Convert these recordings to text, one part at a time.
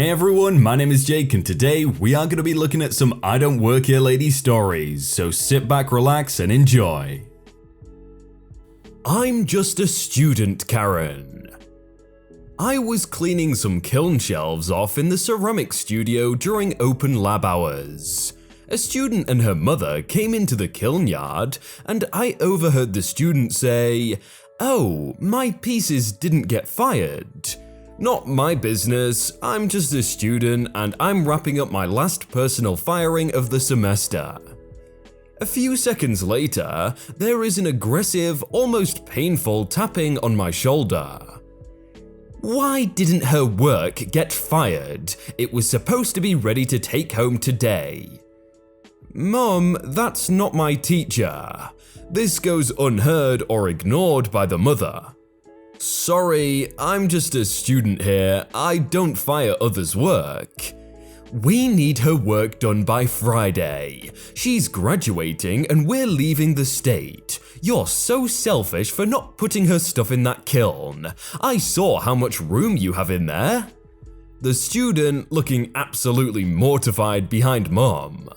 Hey everyone, my name is Jake and today we are going to be looking at some I Don't Work Here Lady stories, so sit back, relax and enjoy. I'm just a student, Karen. I was cleaning some kiln shelves off in the ceramic studio during open lab hours. A student and her mother came into the kiln yard and I overheard the student say, "Oh, my pieces didn't get fired." Not my business, I'm just a student and I'm wrapping up my last personal firing of the semester. A few seconds later, there is an aggressive, almost painful tapping on my shoulder. Why didn't her work get fired? It was supposed to be ready to take home today. Mom, that's not my teacher. This goes unheard or ignored by the mother. Sorry, I'm just a student here, I don't fire others' work. We need her work done by Friday. She's graduating and we're leaving the state. You're so selfish for not putting her stuff in that kiln. I saw how much room you have in there. The student looking absolutely mortified behind Mom.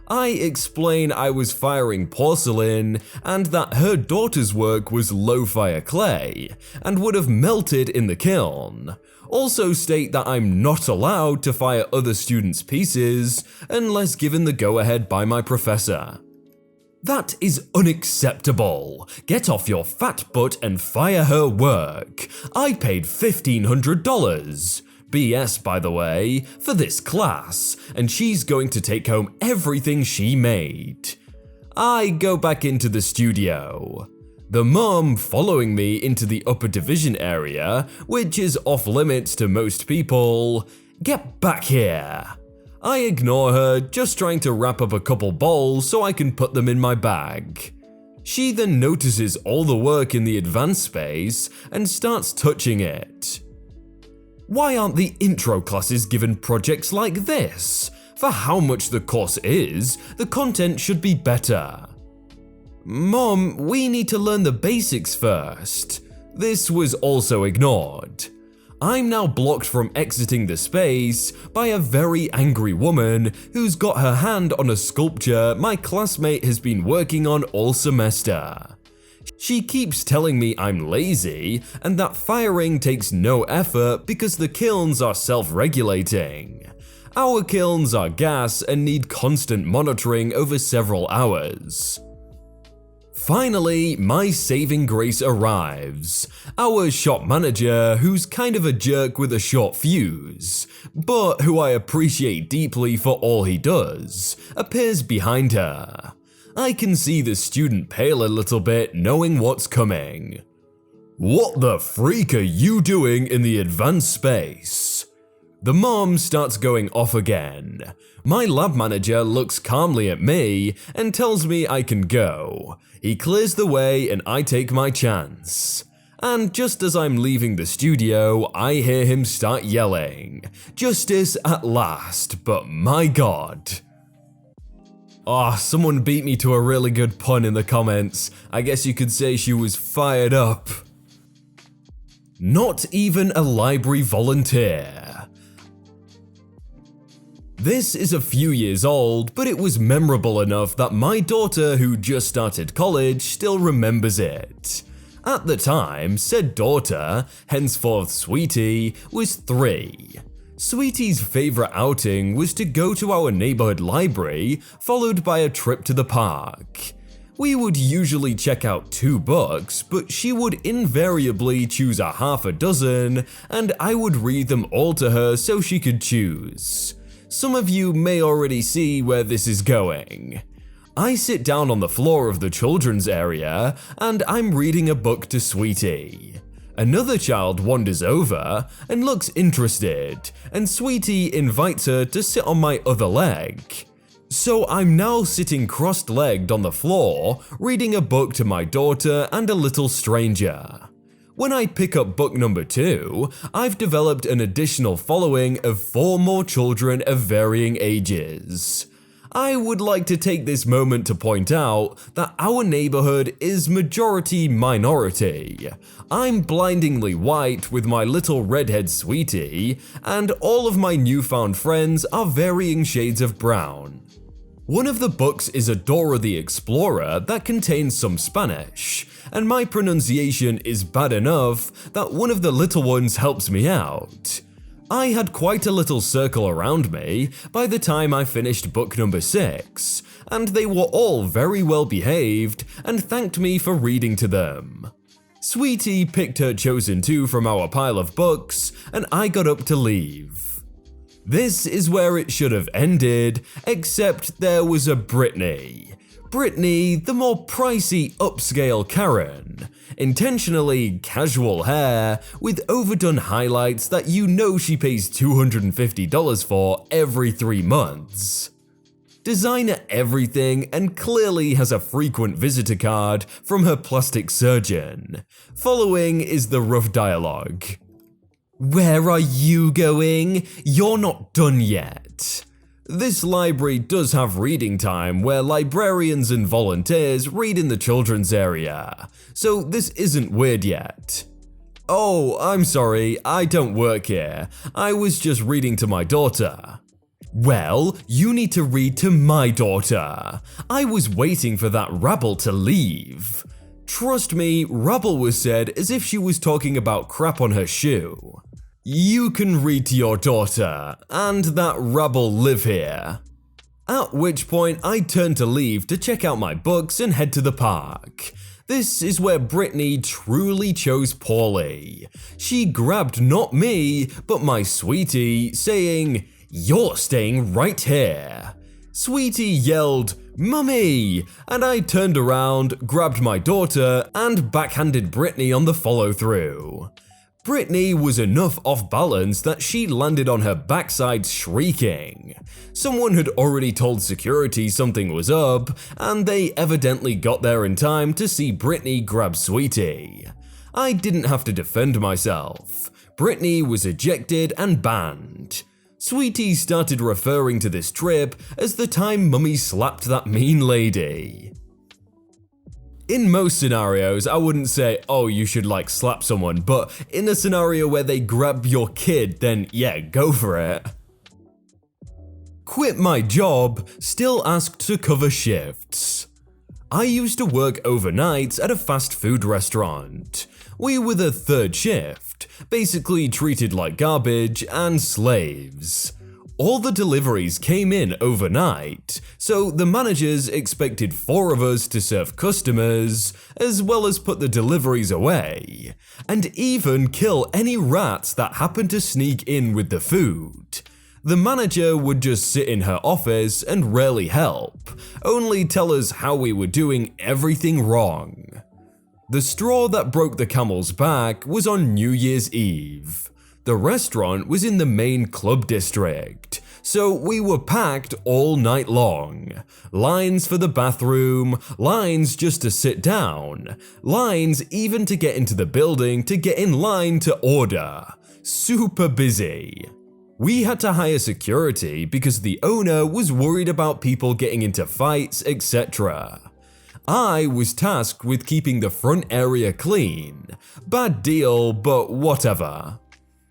I explain I was firing porcelain and that her daughter's work was low-fire clay and would have melted in the kiln. Also state that I'm not allowed to fire other students' pieces unless given the go-ahead by my professor. That is unacceptable. Get off your fat butt and fire her work. I paid $1,500. BS, by the way, for this class, and she's going to take home everything she made. I go back into the studio. The mom following me into the upper division area, which is off limits to most people. Get back here. I ignore her, just trying to wrap up a couple bowls so I can put them in my bag. She then notices all the work in the advanced space and starts touching it. Why aren't the intro classes given projects like this? For how much the course is, the content should be better. Mom, we need to learn the basics first. This was also ignored. I'm now blocked from exiting the space by a very angry woman who's got her hand on a sculpture my classmate has been working on all semester. She keeps telling me I'm lazy and that firing takes no effort because the kilns are self-regulating. Our kilns are gas and need constant monitoring over several hours. Finally, my saving grace arrives. Our shop manager, who's kind of a jerk with a short fuse, but who I appreciate deeply for all he does, appears behind her. I can see the student pale a little bit, knowing what's coming. What the freak are you doing in the advanced space? The mom starts going off again. My lab manager looks calmly at me and tells me I can go. He clears the way and I take my chance. And just as I'm leaving the studio, I hear him start yelling, "Justice at last, but my God." Someone beat me to a really good pun in the comments. I guess you could say she was fired up. Not even a library volunteer. This is a few years old, but it was memorable enough that my daughter, who just started college, still remembers it. At the time, said daughter, henceforth Sweetie, was 3. Sweetie's favorite outing was to go to our neighborhood library, followed by a trip to the park. We would usually check out 2 books, but she would invariably choose a half a dozen, and I would read them all to her so she could choose. Some of you may already see where this is going. I sit down on the floor of the children's area, and I'm reading a book to Sweetie. Another child wanders over and looks interested, and Sweetie invites her to sit on my other leg. So I'm now sitting cross-legged on the floor, reading a book to my daughter and a little stranger. When I pick up book number 2, I've developed an additional following of 4 more children of varying ages. I would like to take this moment to point out that our neighborhood is majority minority. I'm blindingly white with my little redhead sweetie, and all of my newfound friends are varying shades of brown. One of the books is a Dora the Explorer that contains some Spanish, and my pronunciation is bad enough that one of the little ones helps me out. I had quite a little circle around me by the time I finished book number 6, and they were all very well behaved and thanked me for reading to them. Sweetie picked her chosen 2 from our pile of books, and I got up to leave. This is where it should have ended, except there was a Brittany. Brittany, the more pricey upscale Karen. Intentionally casual hair with overdone highlights that you know she pays $250 for every 3 months. Designer everything and clearly has a frequent visitor card from her plastic surgeon. Following is the rough dialogue. "Where are you going? You're not done yet." This library does have reading time where librarians and volunteers read in the children's area, so this isn't weird yet. "Oh, I'm sorry, I don't work here. I was just reading to my daughter." "Well, you need to read to my daughter. I was waiting for that rabble to leave." Trust me, rabble was said as if she was talking about crap on her shoe. "You can read to your daughter, and that rabble live here." At which point I turned to leave to check out my books and head to the park. This is where Brittany truly chose poorly. She grabbed not me, but my sweetie, saying, "You're staying right here." Sweetie yelled, "Mummy!" and I turned around, grabbed my daughter, and backhanded Brittany on the follow-through. Brittany was enough off balance that she landed on her backside shrieking. Someone had already told security something was up, and they evidently got there in time to see Brittany grab Sweetie. I didn't have to defend myself. Brittany was ejected and banned. Sweetie started referring to this trip as the time Mummy slapped that mean lady. In most scenarios, I wouldn't say, oh, you should slap someone, but in a scenario where they grab your kid, then yeah, go for it. Quit my job, still asked to cover shifts. I used to work overnights at a fast food restaurant. We were the 3rd shift, basically treated like garbage and slaves. All the deliveries came in overnight, so the managers expected 4 of us to serve customers, as well as put the deliveries away, and even kill any rats that happened to sneak in with the food. The manager would just sit in her office and rarely help, only tell us how we were doing everything wrong. The straw that broke the camel's back was on New Year's Eve. The restaurant was in the main club district, so we were packed all night long. Lines for the bathroom, lines just to sit down, lines even to get into the building to get in line to order. Super busy. We had to hire security because the owner was worried about people getting into fights, etc. I was tasked with keeping the front area clean. Bad deal, but whatever.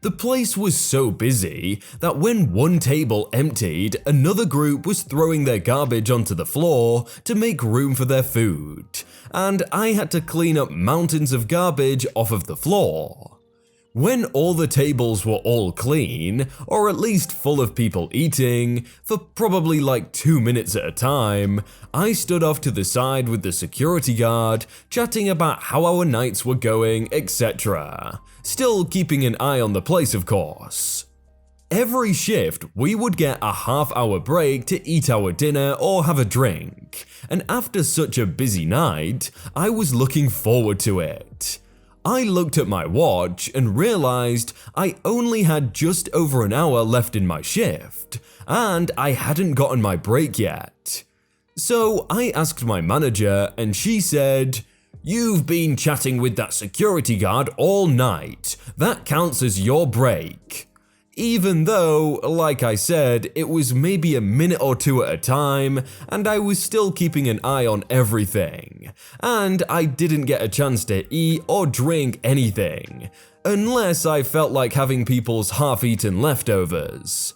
The place was so busy that when one table emptied, another group was throwing their garbage onto the floor to make room for their food, and I had to clean up mountains of garbage off of the floor. When all the tables were all clean, or at least full of people eating, for probably 2 minutes at a time, I stood off to the side with the security guard, chatting about how our nights were going, etc. Still keeping an eye on the place, of course. Every shift, we would get a half-hour break to eat our dinner or have a drink, and after such a busy night, I was looking forward to it. I looked at my watch and realized I only had just over an hour left in my shift, and I hadn't gotten my break yet. So I asked my manager and she said, "You've been chatting with that security guard all night. That counts as your break." Even though, like I said, it was maybe a minute or two at a time, and I was still keeping an eye on everything, and I didn't get a chance to eat or drink anything, unless I felt like having people's half-eaten leftovers.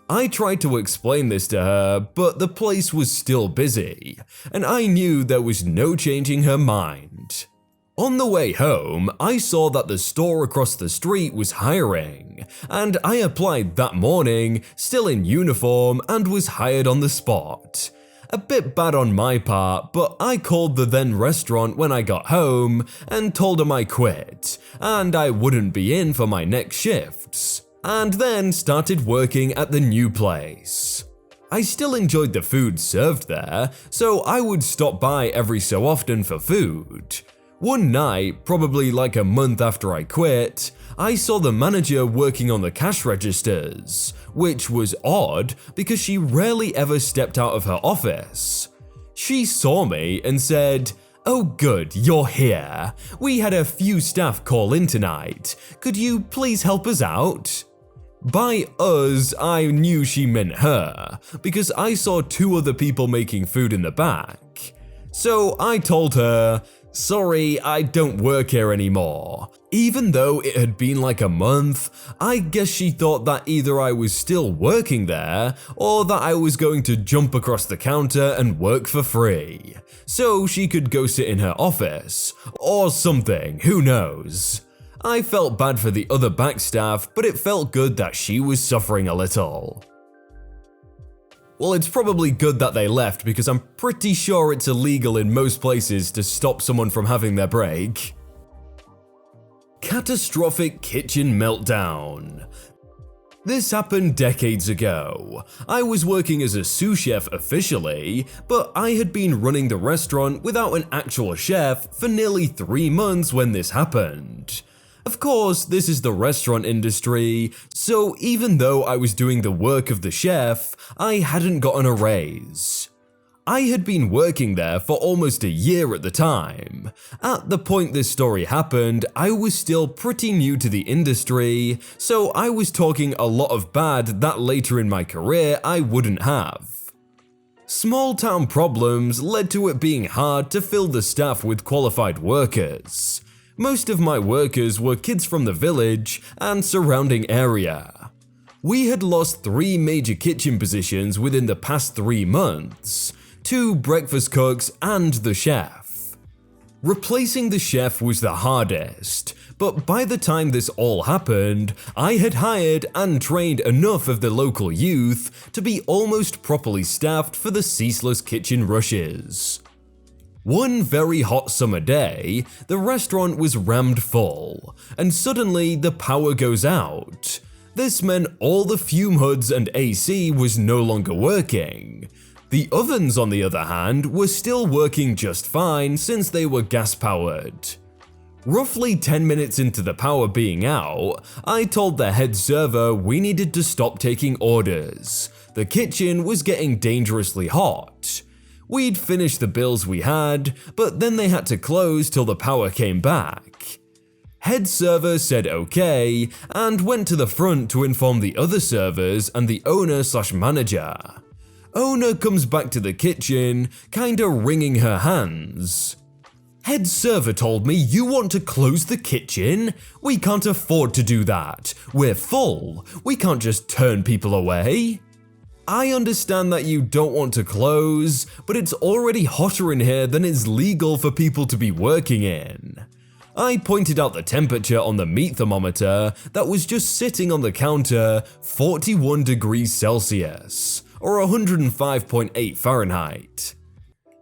I tried to explain this to her, but the place was still busy, and I knew there was no changing her mind. On the way home, I saw that the store across the street was hiring, and I applied that morning, still in uniform, and was hired on the spot. A bit bad on my part, but I called the then restaurant when I got home and told them I quit, and I wouldn't be in for my next shifts, and then started working at the new place. I still enjoyed the food served there, so I would stop by every so often for food. One night, probably like a month after I quit, I saw the manager working on the cash registers, which was odd because she rarely ever stepped out of her office. She saw me and said, "Oh good, you're here. We had a few staff call in tonight. Could you please help us out?" By us, I knew she meant her, because I saw two other people making food in the back. So I told her, "Sorry, I don't work here anymore." Even though it had been like a month, I guess she thought that either I was still working there, or that I was going to jump across the counter and work for free, so she could go sit in her office, or something, who knows. I felt bad for the other back staff, but it felt good that she was suffering a little. Well, it's probably good that they left because I'm pretty sure it's illegal in most places to stop someone from having their break. Catastrophic Kitchen Meltdown. This happened decades ago. I was working as a sous chef officially, but I had been running the restaurant without an actual chef for nearly 3 months when this happened. Of course, this is the restaurant industry, so even though I was doing the work of the chef, I hadn't gotten a raise. I had been working there for almost a year at the time. At the point this story happened, I was still pretty new to the industry, so I was talking a lot of bad that later in my career I wouldn't have. Small town problems led to it being hard to fill the staff with qualified workers. Most of my workers were kids from the village and surrounding area. We had lost 3 major kitchen positions within the past 3 months, 2 breakfast cooks and the chef. Replacing the chef was the hardest, but by the time this all happened, I had hired and trained enough of the local youth to be almost properly staffed for the ceaseless kitchen rushes. One very hot summer day, the restaurant was rammed full, and suddenly the power goes out. This meant all the fume hoods and AC was no longer working. The ovens, on the other hand, were still working just fine since they were gas-powered. Roughly 10 minutes into the power being out, I told the head server we needed to stop taking orders. The kitchen was getting dangerously hot. We'd finished the bills we had, but then they had to close till the power came back. Head server said okay, and went to the front to inform the other servers and the owner/manager. Owner comes back to the kitchen, kinda wringing her hands. "Head server told me you want to close the kitchen? We can't afford to do that. We're full. We can't just turn people away." I understand that you don't want to close, but it's already hotter in here than is legal for people to be working in. I pointed out the temperature on the meat thermometer that was just sitting on the counter, 41 degrees Celsius, or 105.8 Fahrenheit.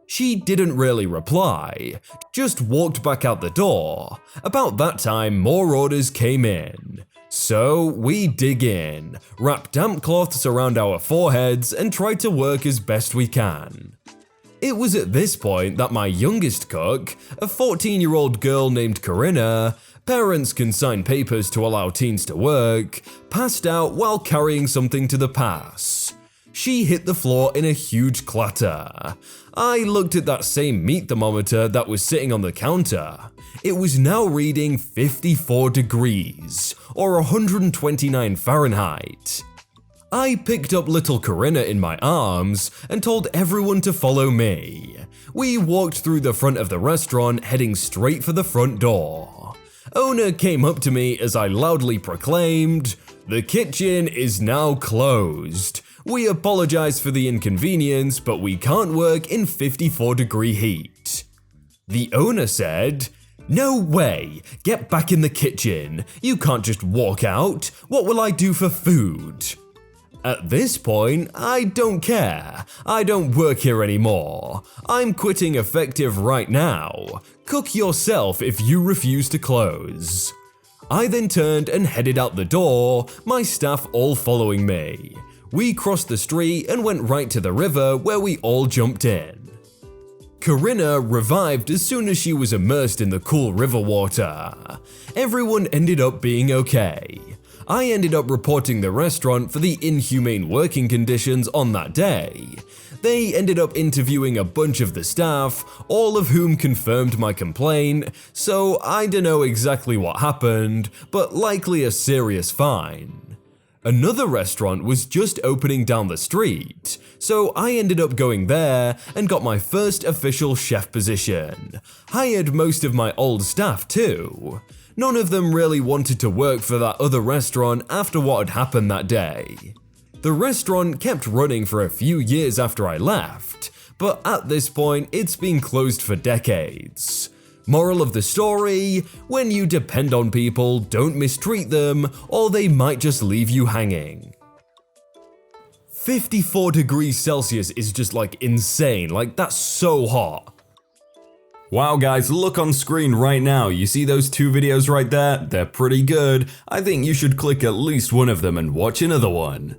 She didn't really reply, just walked back out the door. About that time, more orders came in. So we dig in, wrap damp cloths around our foreheads and try to work as best we can. It was at this point that my youngest cook, a 14-year-old girl named Corinna, parents can sign papers to allow teens to work, passed out while carrying something to the pass. she hit the floor in a huge clatter. I looked at that same meat thermometer that was sitting on the counter. It was now reading 54 degrees, or 129 Fahrenheit. I picked up little Corinna in my arms and told everyone to follow me. We walked through the front of the restaurant, heading straight for the front door. Owner came up to me as I loudly proclaimed, "The kitchen is now closed. We apologize for the inconvenience, but we can't work in 54-degree heat." The owner said, "No way, get back in the kitchen. You can't just walk out. What will I do for food?" At this point, I don't care. I don't work here anymore. I'm quitting effective right now. Cook yourself if you refuse to close. I then turned and headed out the door, my staff all following me. We crossed the street and went right to the river where we all jumped in. Corinna revived as soon as she was immersed in the cool river water. Everyone ended up being okay. I ended up reporting the restaurant for the inhumane working conditions on that day. They ended up interviewing a bunch of the staff, all of whom confirmed my complaint, so I don't know exactly what happened, but likely a serious fine. Another restaurant was just opening down the street, so I ended up going there and got my first official chef position. Hired most of my old staff too. None of them really wanted to work for that other restaurant after what had happened that day. The restaurant kept running for a few years after I left, but at this point it's been closed for decades. Moral of the story, when you depend on people, don't mistreat them or they might just leave you hanging. 54 degrees Celsius is just like insane, like that's so hot. Wow guys, look on screen right now, you see those two videos right there? They're pretty good. I think you should click at least one of them and watch another one.